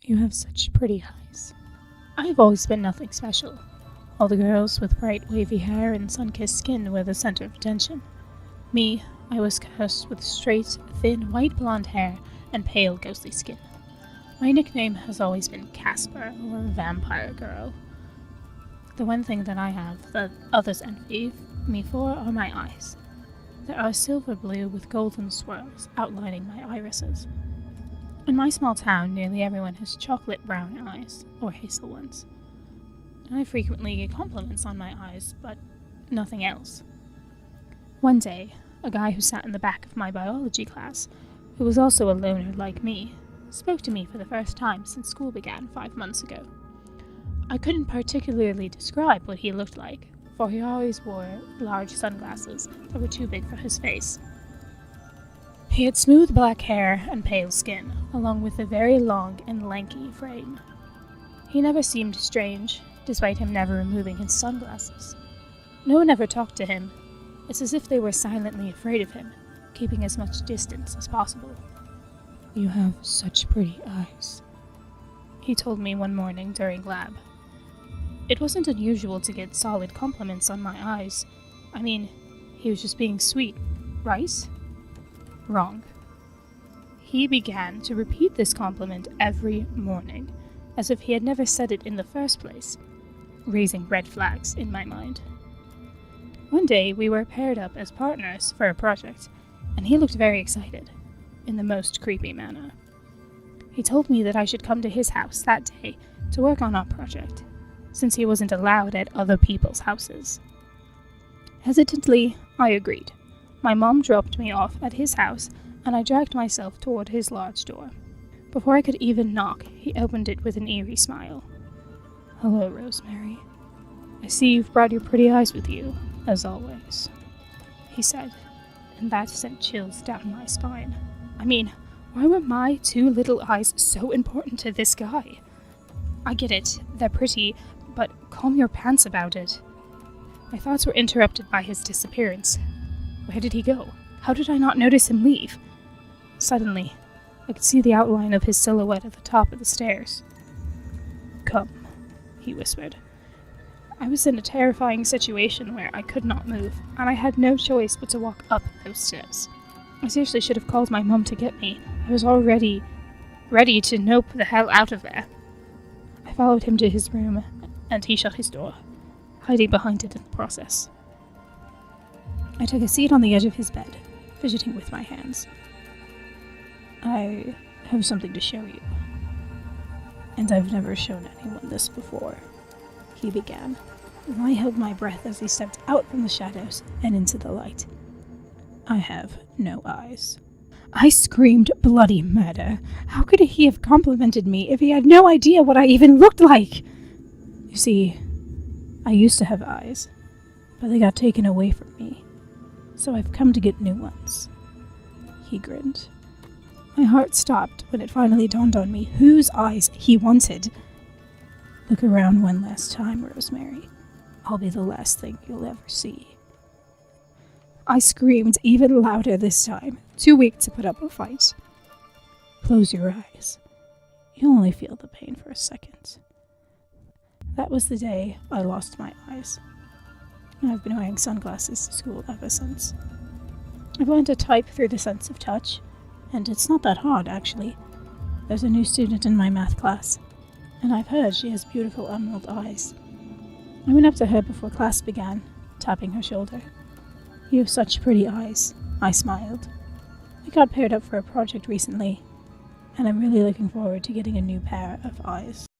You have such pretty eyes. I've always been nothing special. All the girls with bright wavy hair and sun-kissed skin were the center of attention. Me, I was cursed with straight, thin, white blonde hair and pale, ghostly skin. My nickname has always been Casper, or Vampire Girl. The one thing that I have that others envy me for are my eyes. They are silver blue with golden swirls outlining my irises. In my small town, nearly everyone has chocolate brown eyes, or hazel ones. I frequently get compliments on my eyes, but nothing else. One day, a guy who sat in the back of my biology class, who was also a loner like me, spoke to me for the first time since school began 5 months ago. I couldn't particularly describe what he looked like, for he always wore large sunglasses that were too big for his face. He had smooth black hair and pale skin, along with a very long and lanky frame. He never seemed strange, despite him never removing his sunglasses. No one ever talked to him. It's as if they were silently afraid of him, keeping as much distance as possible. "You have such pretty eyes," he told me one morning during lab. It wasn't unusual to get solid compliments on my eyes. I mean, he was just being sweet, right? Wrong. He began to repeat this compliment every morning, as if he had never said it in the first place, raising red flags in my mind. One day, we were paired up as partners for a project, and he looked very excited, in the most creepy manner. He told me that I should come to his house that day to work on our project, since he wasn't allowed at other people's houses. Hesitantly, I agreed. My mom dropped me off at his house, and I dragged myself toward his large door. Before I could even knock, he opened it with an eerie smile. "Hello, Rosemary. I see you've brought your pretty eyes with you, as always," he said, and that sent chills down my spine. I mean, why were my 2 little eyes so important to this guy? I get it, they're pretty, but calm your pants about it. My thoughts were interrupted by his disappearance. Where did he go? How did I not notice him leave? Suddenly, I could see the outline of his silhouette at the top of the stairs. "Come," he whispered. I was in a terrifying situation where I could not move, and I had no choice but to walk up those stairs. I seriously should have called my mum to get me. I was already ready to nope the hell out of there. I followed him to his room, and he shut his door, hiding behind it in the process. I took a seat on the edge of his bed, fidgeting with my hands. "I have something to show you. And I've never shown anyone this before," he began. I held my breath as he stepped out from the shadows and into the light. "I have no eyes." I screamed bloody murder. How could he have complimented me if he had no idea what I even looked like? You see, I used to have eyes, but they got taken away from me, so I've come to get new ones. He grinned. My heart stopped when it finally dawned on me whose eyes he wanted. "Look around one last time, Rosemary. I'll be the last thing you'll ever see." I screamed even louder this time, too weak to put up a fight. "Close your eyes. You'll only feel the pain for a second." That was the day I lost my eyes. I've been wearing sunglasses to school ever since. I've learned to type through the sense of touch, and it's not that hard, actually. There's a new student in my math class, and I've heard she has beautiful emerald eyes. I went up to her before class began, tapping her shoulder. "You have such pretty eyes," I smiled. I got paired up for a project recently, and I'm really looking forward to getting a new pair of eyes.